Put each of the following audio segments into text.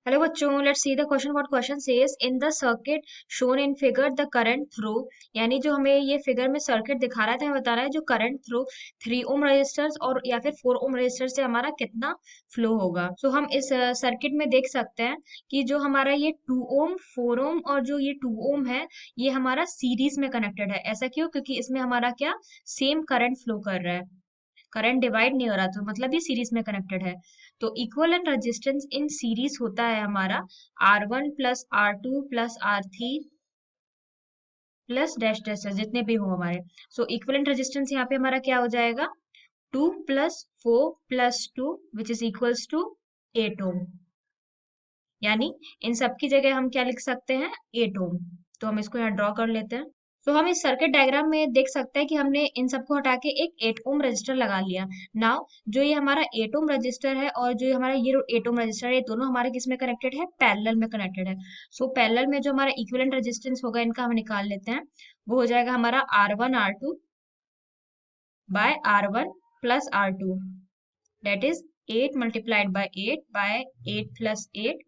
Hello बच्चों, let's see the question. What question says in the circuit shown in figure the current through, यानी जो हमें ये figure में सर्किट दिखा रहा था, हमें बता रहा है जो करंट थ्रू 3 ओम रेजिस्टर्स और या फिर 4 ओम रेजिस्टर से हमारा कितना फ्लो होगा। तो हम इस सर्किट में देख सकते हैं कि जो हमारा ये 2 ओम 4 ओम और जो ये 2 ओम है, ये हमारा सीरीज में कनेक्टेड है। ऐसा क्यों? क्योंकि इसमें हमारा क्या सेम करंट फ्लो कर रहा है, करंट डिवाइड नहीं हो रहा, तो मतलब ये सीरीज में कनेक्टेड है। तो इक्विवेलेंट रेजिस्टेंस इन सीरीज होता है हमारा R1 plus R2 plus R3 plus dash dash जितने भी हो हमारे। सो इक्विवेलेंट रेजिस्टेंस यहाँ पे हमारा क्या हो जाएगा, 2 plus 4 plus 2 which is equals to 8 ohm. यानी इन सब की जगह हम क्या लिख सकते हैं, 8 ओम। तो हम इसको यहाँ ड्रॉ कर लेते हैं। तो हम इस सर्किट डायग्राम में देख सकते हैं कि हमने इन सबको हटा के एक 8 ओम रजिस्टर लगा लिया। नाउ जो ये हमारा 8 ओम रजिस्टर है और जो हमारा ये 8 ओम रजिस्टर है, ये दोनों हमारे किस में कनेक्टेड है, पैरेलल में कनेक्टेड है। सो पैरेलल में जो हमारा इक्विवेलेंट रेजिस्टेंस होगा, इनका हम निकाल लेते हैं। वो हो जाएगा हमारा R1 R2 by R1 plus R2, that is 8 multiplied by 8 plus 8।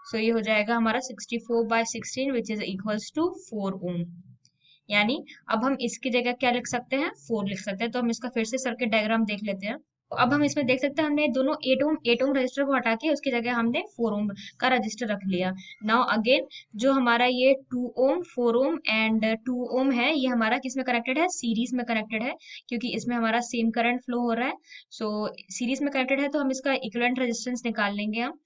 So ये हो जाएगा हमारा 64/16 which is equals to 4 ohm. यानी अब हम इसकी जगह क्या लिख सकते हैं, 4 लिख सकते हैं। तो हम इसका फिर से सर्किट डायग्राम देख लेते हैं। तो अब हम इसमें देख सकते हैं हमने दोनों 8 ओम रजिस्टर को हटा के उसकी जगह हमने 4 ओम का रजिस्टर रख लिया। नाउ अगेन जो हमारा ये 2 ओम 4 ओम एंड 2 ओम है, ये हमारा किस में कनेक्टेड है, सीरीज में कनेक्टेड है, क्योंकि इसमें हमारा सेम करंट फ्लो हो रहा है। सो सीरीज में कनेक्टेड है, तो हम इसका इक्विवेलेंट रेजिस्टेंस निकाल लेंगे हम।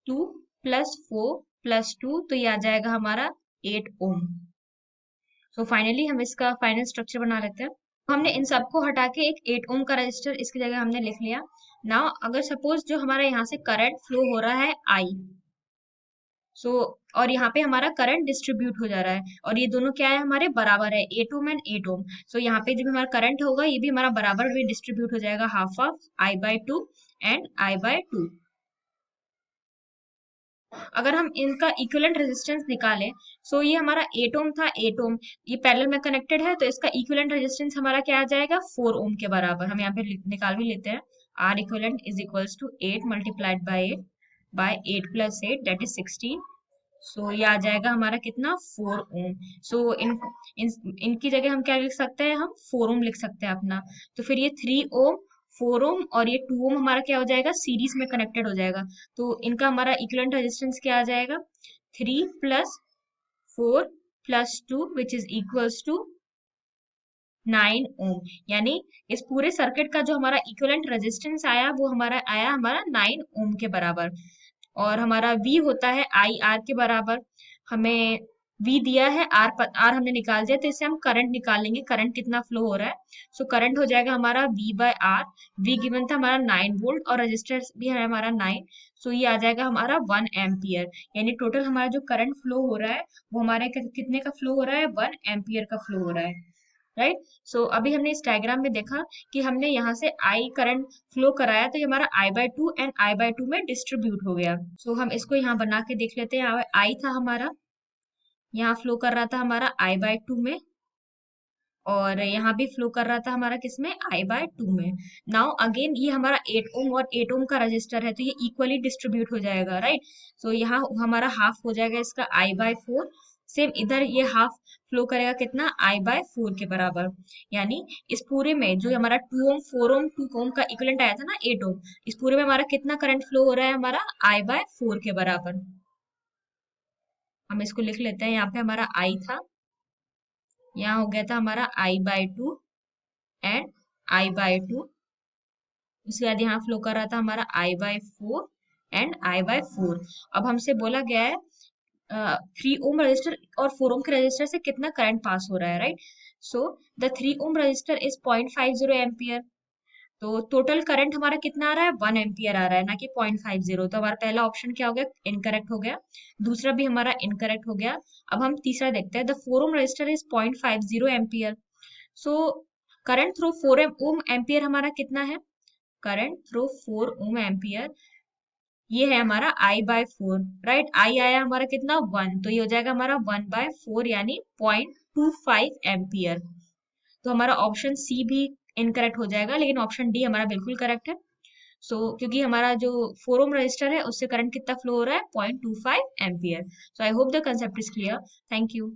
2 प्लस 4 प्लस 2, तो ये आ जाएगा हमारा 8 ओम। तो फाइनली हम इसका फाइनल स्ट्रक्चर बना लेते हैं। हमने इन सबको हटा के एक 8 ओम का रजिस्टर इसकी जगह हमने लिख लिया। नाउ अगर सपोज जो हमारा यहाँ से करंट फ्लो हो रहा है I, सो और यहाँ पे हमारा करंट डिस्ट्रीब्यूट हो जा रहा है, और ये दोनों क्या है, हमारे बराबर है, 8 ओम एंड 8 ओम। सो यहाँ पे जो भी हमारा करंट होगा, ये भी हमारा बराबर भी डिस्ट्रीब्यूट हो जाएगा, half of I/2 and I/2। अगर हम इनका इक्विवेलेंट रेजिस्टेंस निकालें, सो ये हमारा 8 ओम था, 8 ओम ये पैरेलल में कनेक्टेड है, तो इसका इक्विवेलेंट रेजिस्टेंस हमारा क्या आ जाएगा, 4 ओम के बराबर। हम यहाँ पे निकाल भी लेते हैं। R equivalent is equals to 8 multiplied by 8 plus 8 that is 16। So ये आ जाएगा हमारा कितना, 4 ओम। सो इनकी जगह हम क्या लिख सकते हैं, हम 4 ओम लिख सकते हैं अपना। तो फिर ये 3 ओम 4 ओम और ये 2 ओम हमारा क्या हो जाएगा, सीरीज में कनेक्टेड हो जाएगा। तो इनका हमारा इक्विवेलेंट रेजिस्टेंस क्या आ जाएगा, 3 plus 4 plus 2 which is equals to 9 ohm. यानी इस पूरे सर्किट का जो हमारा इक्विवेलेंट रेजिस्टेंस आया, वो आया हमारा 9 ओम के बराबर। और हमारा V होता है आई आर के बराबर। हमें V दिया है, आर हमने निकाल दिया, तो इससे हम करंट निकाल लेंगे, करंट कितना फ्लो हो रहा है। सो करंट हो जाएगा हमारा V/R। V गिवन था हमारा 9 वोल्ट और रजिस्टर भी है हमारा 9। सो ये आ जाएगा हमारा 1 एम्पियर। यानी टोटल हमारा जो करंट फ्लो हो रहा है, वो हमारे कितने का फ्लो हो रहा है, 1 एम्पियर का फ्लो हो रहा है, राइट। सो अभी हमने इस डायग्राम में देखा कि हमने यहाँ से आई करंट फ्लो कराया, तो ये हमारा I/2 एंड I/2 में डिस्ट्रीब्यूट हो गया। सो हम इसको यहाँ बना के देख लेते हैं। आई था हमारा, यहाँ फ्लो कर रहा था हमारा I/2 में, और यहाँ भी फ्लो कर रहा था हमारा किसमें, I/2 में। नाउ अगेन ये हमारा 8 ओम और 8 ओम का रजिस्टर है, तो ये इक्वली डिस्ट्रीब्यूट हो जाएगा, राइट। सो यहाँ हमारा हाफ हो जाएगा इसका I/4। सेम इधर ये हाफ फ्लो करेगा कितना, I/4 के बराबर। यानी इस पूरे में जो हमारा 2 ओम 4 ओम 2 ओम का इक्विवेलेंट आया था ना, 8 ओम, इस पूरे में हमारा कितना करंट फ्लो हो रहा है, हमारा I/4 के बराबर। हम इसको लिख लेते हैं। यहाँ पे हमारा I था, यहाँ हो गया था हमारा I/2 एंड I/2। उसके बाद यहाँ फ्लो कर रहा था हमारा I/4 एंड I/4। अब हमसे बोला गया है 3 ओम रजिस्टर और 4 ओम के रजिस्टर से कितना करंट पास हो रहा है, right. So the 3 ohm resistor is 0.50 ampere. तो टोटल करंट हमारा कितना आ रहा है, 1 एम्पियर आ रहा है, ना कि 0.50। तो हमारा पहला ऑप्शन क्या हो गया, इनकरेक्ट हो गया। दूसरा भी हमारा इनकरेक्ट हो गया। अब हम तीसरा देखते हैं। The 4 ohm resistor is 0.50 ampere. So current through 4 ohm ampere हमारा कितना है, करंट थ्रू 4 ओम एम्पियर, ये है हमारा I/4, राइट। आई आया हमारा कितना, 1, तो ये हो जाएगा हमारा 1/4 यानी 0.25 एम्पियर। तो हमारा ऑप्शन सी भी इनकरेक्ट हो जाएगा, लेकिन ऑप्शन डी हमारा बिल्कुल करेक्ट है। क्योंकि हमारा जो 4 ओम रजिस्टर है उससे करंट कितना फ्लो हो रहा है, 0.25 ampere. So I hope the concept is clear. Thank you.